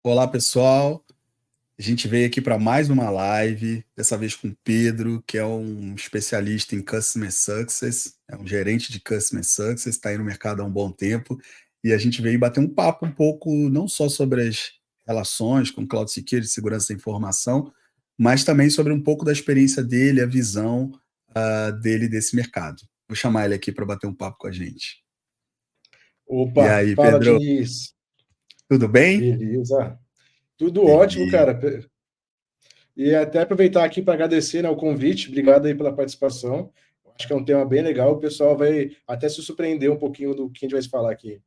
Olá, pessoal. A gente veio aqui para mais uma live, dessa vez com o Pedro, que é um especialista em Customer Success, é um gerente de Customer Success, está aí no mercado há um bom tempo, e a gente veio bater um papo um pouco, não só sobre as relações com Cloud Security, segurança da informação, mas também sobre um pouco da experiência dele, a visão dele desse mercado. Vou chamar ele aqui para bater um papo com a gente. E Opa, aí, fala, Pedro, Diniz. tudo bem? Beleza. Tudo ótimo, Beleza. cara. E até aproveitar aqui para agradecer, né, o convite. Obrigado aí pela participação. Acho que é um tema bem legal. O pessoal vai até se surpreender um pouquinho do que a gente vai se falar aqui.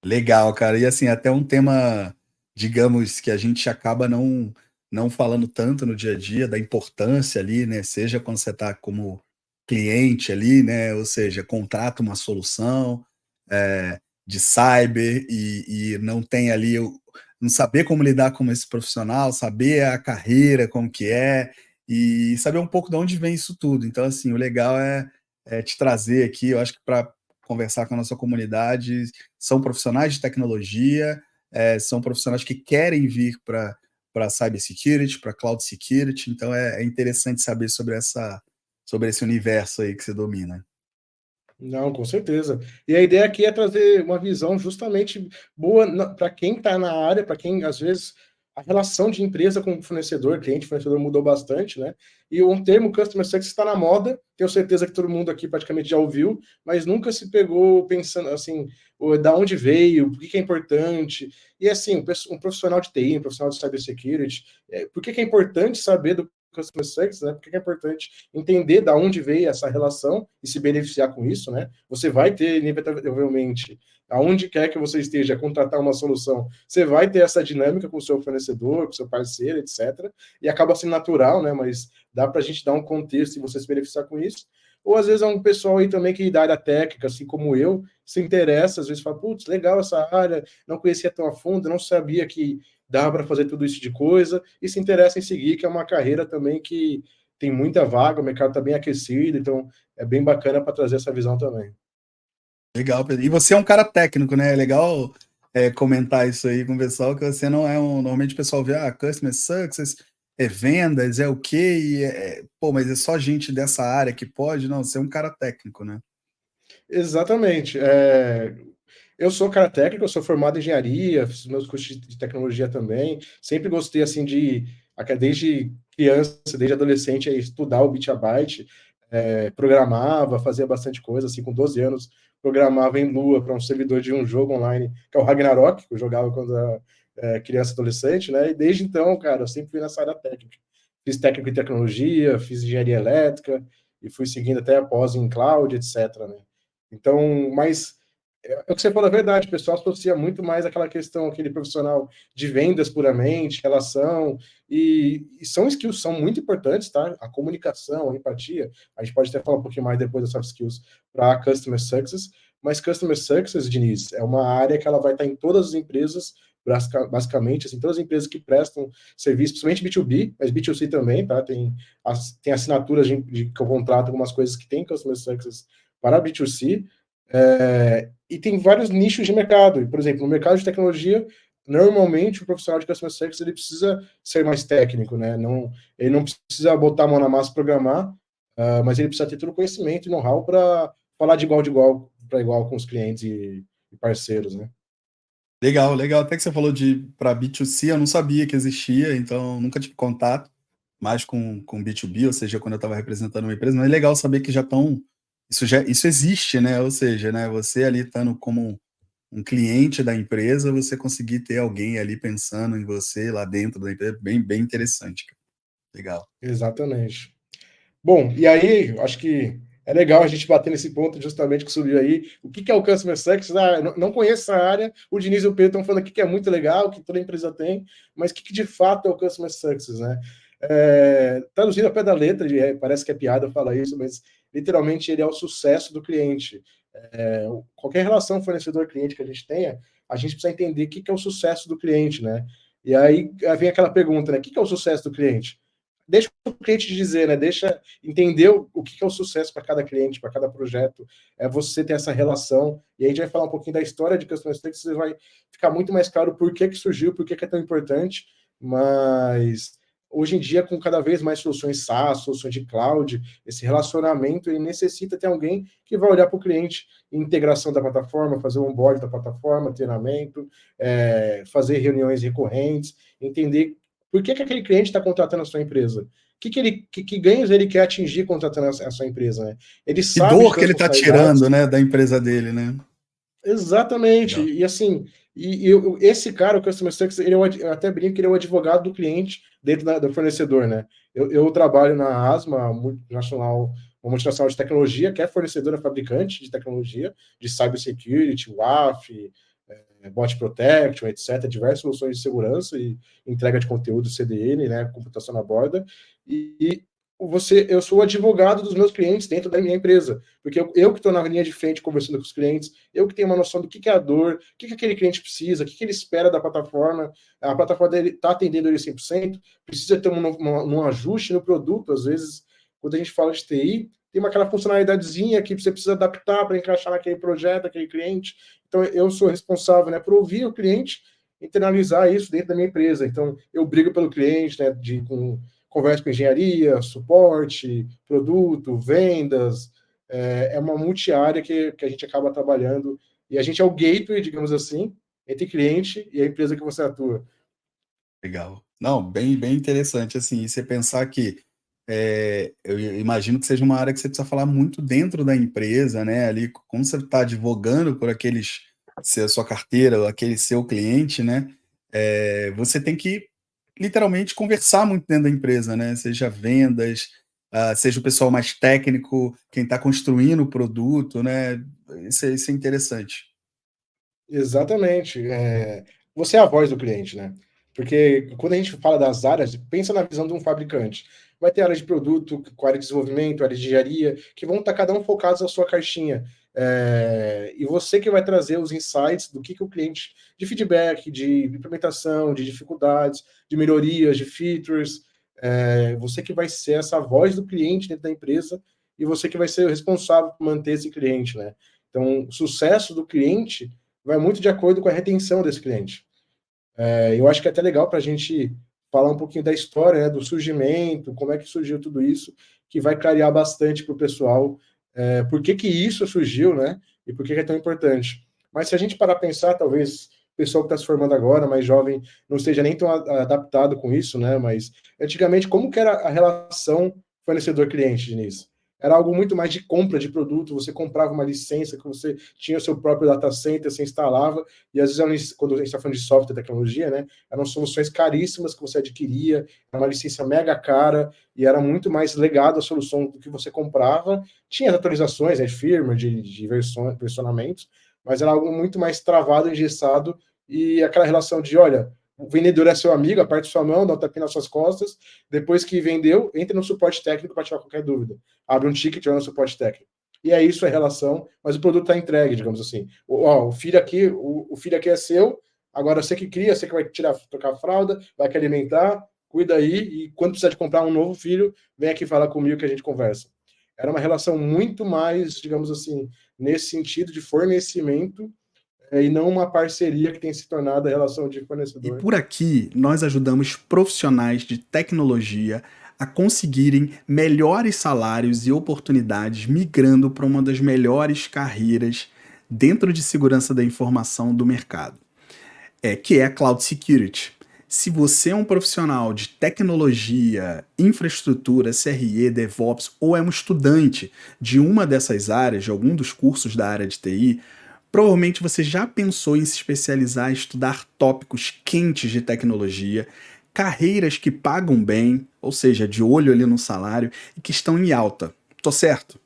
Legal, cara. E assim, até um tema, digamos, que a gente acaba não falando tanto no dia a dia, da importância ali, né? Seja quando você está como cliente ali, né? Ou seja, contrata uma solução de cyber e não tem ali, não saber como lidar com esse profissional, saber a carreira, como que é, e saber um pouco de onde vem isso tudo. Então, assim, o legal é te trazer aqui, eu acho que para conversar com a nossa comunidade, são profissionais de tecnologia, são profissionais que querem vir para cybersecurity, para cloud security, então é interessante saber sobre esse universo aí que você domina. Não, com certeza. E a ideia aqui é trazer uma visão justamente boa para quem está na área, para quem, às vezes, a relação de empresa com fornecedor, cliente, fornecedor mudou bastante, né? E um termo Customer Success está na moda, tenho certeza que todo mundo aqui praticamente já ouviu, mas nunca se pegou pensando, assim, da onde veio, por que é importante. E, assim, um profissional de TI, um profissional de cybersecurity, por que é importante saber do Customer Success, né? Por que é importante entender da onde veio essa relação e se beneficiar com isso, né? Você vai ter, inevitavelmente, aonde quer que você esteja, contratar uma solução, você vai ter essa dinâmica com o seu fornecedor, com o seu parceiro, etc. E acaba sendo natural, né? Mas dá para a gente dar um contexto e você se beneficiar com isso. Ou às vezes é um pessoal aí também que da área técnica, assim como eu, se interessa, às vezes fala, putz, legal essa área, não conhecia tão a fundo, não sabia que dava para fazer tudo isso de coisa, e se interessa em seguir, que é uma carreira também que tem muita vaga, o mercado está bem aquecido, então é bem bacana para trazer essa visão também. Legal, Pedro. E você é um cara técnico, né? É legal comentar isso aí com o pessoal, que você não é um. Normalmente o pessoal vê, Customer Success, é vendas, é o quê? Pô, mas é só gente dessa área que pode? Não, você é um cara técnico, né? Exatamente. Eu sou cara técnico, eu sou formado em engenharia, fiz meus cursos de tecnologia também. Sempre gostei assim desde criança, desde adolescente, estudar o bit a byte, programava, fazia bastante coisa. Assim, com 12 anos, programava em Lua para um servidor de um jogo online, que é o Ragnarok, que eu jogava quando era criança e adolescente, né? E desde então, cara, eu sempre fui nessa área técnica. Fiz técnico em tecnologia, fiz engenharia elétrica e fui seguindo até após em cloud, etc, né? Então, mas é o que você falou, a verdade, o pessoal associa muito mais aquela questão, aquele profissional de vendas puramente, relação, e são skills, são muito importantes, tá? A comunicação, a empatia, a gente pode até falar um pouquinho mais depois das soft skills para Customer Success, mas Customer Success, Diniz, é uma área que ela vai estar em todas as empresas, basicamente, assim, todas as empresas que prestam serviço, principalmente B2B, mas B2C também, tá? Tem assinaturas que eu contrato algumas coisas que tem Customer Success para B2C, e tem vários nichos de mercado. Por exemplo, no mercado de tecnologia, normalmente o profissional de customer success ele precisa ser mais técnico, né? Ele não precisa botar a mão na massa e programar, mas ele precisa ter todo o conhecimento e know-how para falar de igual para igual com os clientes e parceiros, né? Legal, legal. Até que você falou de para B2C, eu não sabia que existia, então nunca tive contato mais com B2B, ou seja, quando eu estava representando uma empresa, mas é legal saber que já estão. Isso existe, né? Ou seja, né, você ali estando como um cliente da empresa, você conseguir ter alguém ali pensando em você lá dentro da empresa, bem interessante, cara. Legal. Exatamente. Bom, e aí, acho que é legal a gente bater nesse ponto justamente que subiu aí. O que é o Customer Success? Não conheço essa área. O Diniz e o Pedro estão falando aqui que é muito legal, que toda empresa tem, mas o que de fato é o Customer Success, né? Traduzindo a pé da letra, parece que é piada falar isso, mas literalmente ele é o sucesso do cliente. Qualquer relação fornecedor-cliente que a gente tenha, a gente precisa entender o que é o sucesso do cliente, né? E aí vem aquela pergunta, né? O que é o sucesso do cliente? deixa o cliente dizer, né? Deixa entender o que é o sucesso para cada cliente, para cada projeto. É você ter essa relação. E aí a gente vai falar um pouquinho da história de Customer Success, você vai ficar muito mais claro por que surgiu, por que é tão importante. Mas hoje em dia, com cada vez mais soluções SaaS, soluções de cloud, esse relacionamento ele necessita ter alguém que vai olhar para o cliente, integração da plataforma, fazer o onboard da plataforma, treinamento, fazer reuniões recorrentes, entender por que aquele cliente está contratando a sua empresa. Que ganhos ele quer atingir contratando a sua empresa, né? Ele Que sabe de dor que suas ele está funcionalidades. tirando, né, da empresa dele, né? Exatamente. Legal. E assim, esse cara, o Customer Success, eu até brinco que ele é o advogado do cliente dentro do fornecedor, né? Eu trabalho na ASMA, multinacional, uma multinacional de tecnologia, que é fornecedora fabricante de tecnologia, de cybersecurity, WAF, bot protection, etc., diversas soluções de segurança e entrega de conteúdo CDN, né, computação na borda, e eu sou o advogado dos meus clientes dentro da minha empresa, porque eu que estou na linha de frente conversando com os clientes, eu que tenho uma noção do que é a dor, o que aquele cliente precisa, o que ele espera da plataforma, a plataforma dele está atendendo ele 100%, precisa ter um ajuste no produto, às vezes, quando a gente fala de TI, tem aquela funcionalidadezinha que você precisa adaptar para encaixar naquele projeto, aquele cliente. Então, eu sou responsável, né, por ouvir o cliente, internalizar isso dentro da minha empresa. Então, eu brigo pelo cliente, né, converso com engenharia, suporte, produto, vendas. É uma multi-área que a gente acaba trabalhando. E a gente é o gateway, digamos assim, entre cliente e a empresa que você atua. Legal. Não, bem interessante, assim, e você pensar que, eu imagino que seja uma área que você precisa falar muito dentro da empresa, né, ali, como você está advogando por aqueles se a sua carteira, aquele seu cliente, né, você tem que literalmente conversar muito dentro da empresa, né, seja vendas, seja o pessoal mais técnico, quem está construindo o produto, né, isso é interessante. Exatamente. Você é a voz do cliente, né? Porque quando a gente fala das áreas, pensa na visão de um fabricante. Vai ter área de produto, com área de desenvolvimento, área de engenharia, que vão estar cada um focados na sua caixinha. E você que vai trazer os insights do que o cliente, de feedback, de implementação, de dificuldades, de melhorias, de features. Você que vai ser essa voz do cliente dentro da empresa e você que vai ser o responsável por manter esse cliente, né? Então, o sucesso do cliente vai muito de acordo com a retenção desse cliente. Eu acho que é até legal para a gente falar um pouquinho da história, né, do surgimento, como é que surgiu tudo isso, que vai clarear bastante para o pessoal por que isso surgiu, né, e por que é tão importante. Mas se a gente parar a pensar, talvez o pessoal que está se formando agora, mais jovem, não esteja nem tão adaptado com isso, né, mas antigamente, como que era a relação fornecedor-cliente, Diniz? Era algo muito mais de compra de produto, você comprava uma licença que você tinha o seu próprio data center, você instalava, e às vezes, quando a gente está falando de software e tecnologia, né, eram soluções caríssimas que você adquiria, era uma licença mega cara, e era muito mais legado à solução do que você comprava. Tinha as atualizações, né, de firmware, de versionamentos, mas era algo muito mais travado, engessado, e aquela relação de, olha, o vendedor é seu amigo, aperte sua mão, dá um tapinha nas suas costas, depois que vendeu, entre no suporte técnico para tirar qualquer dúvida. Abre um ticket, vai no suporte técnico. E é isso a relação, mas o produto está entregue, digamos assim. O filho aqui, o filho aqui é seu, agora você que cria, você que vai trocar a fralda, vai que alimentar, cuida aí, e quando precisar de comprar um novo filho, vem aqui falar comigo que a gente conversa. Era uma relação muito mais, digamos assim, nesse sentido de fornecimento, e não uma parceria que tem se tornado a relação de E fornecedor. por aqui, nós ajudamos profissionais de tecnologia a conseguirem melhores salários e oportunidades migrando para uma das melhores carreiras dentro de segurança da informação do mercado, que é a Cloud Security. Se você é um profissional de tecnologia, infraestrutura, CRE, DevOps ou é um estudante de uma dessas áreas, de algum dos cursos da área de TI, provavelmente você já pensou em se especializar em estudar tópicos quentes de tecnologia, carreiras que pagam bem, ou seja, de olho ali no salário, e que estão em alta. Tô certo?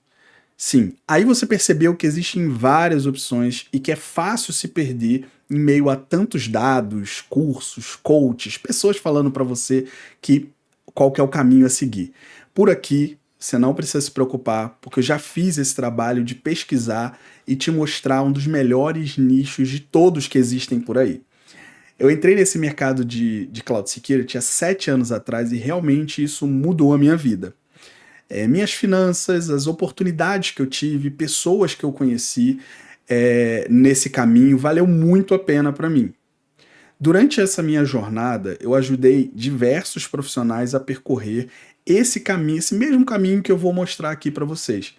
Sim. Aí você percebeu que existem várias opções e que é fácil se perder em meio a tantos dados, cursos, coaches, pessoas falando para você que qual que é o caminho a seguir. Por aqui, você não precisa se preocupar, porque eu já fiz esse trabalho de pesquisar e te mostrar um dos melhores nichos de todos que existem por aí. Eu entrei nesse mercado de Cloud Security há 7 anos atrás e realmente isso mudou a minha vida. Minhas finanças, as oportunidades que eu tive, pessoas que eu conheci nesse caminho, valeu muito a pena para mim. Durante essa minha jornada, eu ajudei diversos profissionais a percorrer esse caminho, esse mesmo caminho que eu vou mostrar aqui para vocês.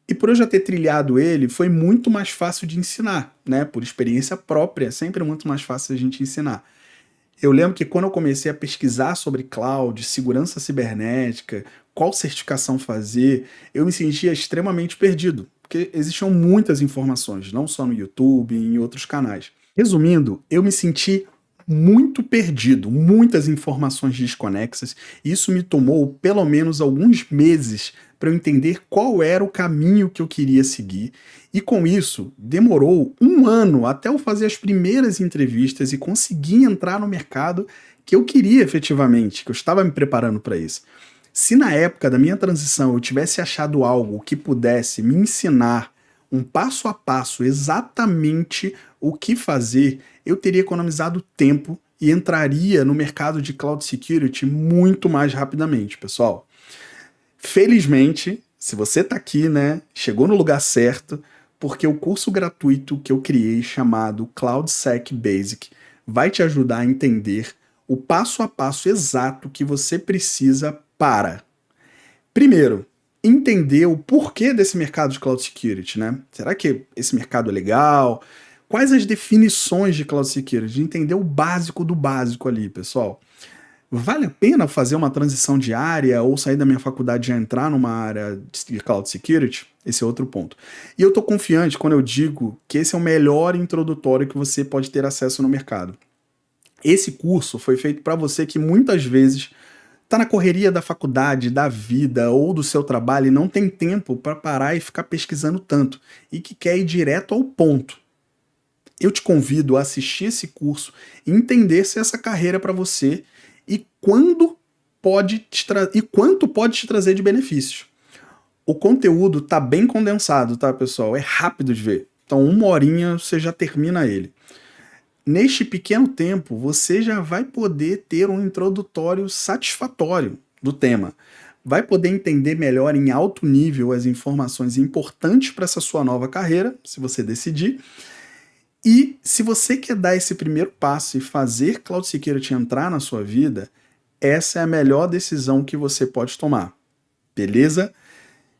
E por eu já ter trilhado ele, foi muito mais fácil de ensinar, né? Por experiência própria, sempre é muito mais fácil a gente ensinar. Eu lembro que quando eu comecei a pesquisar sobre cloud, segurança cibernética, qual certificação fazer, eu me sentia extremamente perdido, porque existiam muitas informações, não só no YouTube e em outros canais. Resumindo, eu me senti muito perdido, muitas informações desconexas, e isso me tomou pelo menos alguns meses para eu entender qual era o caminho que eu queria seguir. E com isso, demorou 1 ano até eu fazer as primeiras entrevistas e conseguir entrar no mercado que eu queria efetivamente, que eu estava me preparando para isso. Se na época da minha transição eu tivesse achado algo que pudesse me ensinar um passo a passo exatamente o que fazer, eu teria economizado tempo e entraria no mercado de Cloud Security muito mais rapidamente, pessoal. Felizmente, se você está aqui, né, chegou no lugar certo, porque o curso gratuito que eu criei chamado CloudSec Basic vai te ajudar a entender o passo a passo exato que você precisa para, primeiro, entender o porquê desse mercado de Cloud Security, né? Será que esse mercado é legal? Quais as definições de Cloud Security? Entender o básico do básico ali, pessoal. Vale a pena fazer uma transição de área ou sair da minha faculdade e já entrar numa área de Cloud Security? Esse é outro ponto. E eu tô confiante quando eu digo que esse é o melhor introdutório que você pode ter acesso no mercado. Esse curso foi feito para você que muitas vezes está na correria da faculdade, da vida ou do seu trabalho e não tem tempo para parar e ficar pesquisando tanto e que quer ir direto ao ponto. Eu te convido a assistir esse curso e entender se essa carreira é para você e quanto pode te trazer de benefícios. O conteúdo tá bem condensado, tá, pessoal? É rápido de ver. Então, 1 horinha você já termina ele. Neste pequeno tempo, você já vai poder ter um introdutório satisfatório do tema. Vai poder entender melhor em alto nível as informações importantes para essa sua nova carreira, se você decidir. E se você quer dar esse primeiro passo e fazer Cloud Security entrar na sua vida, essa é a melhor decisão que você pode tomar. Beleza?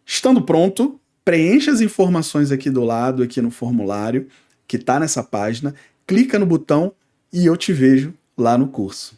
Estando pronto, preencha as informações aqui do lado, aqui no formulário, que está nessa página, clica no botão e eu te vejo lá no curso.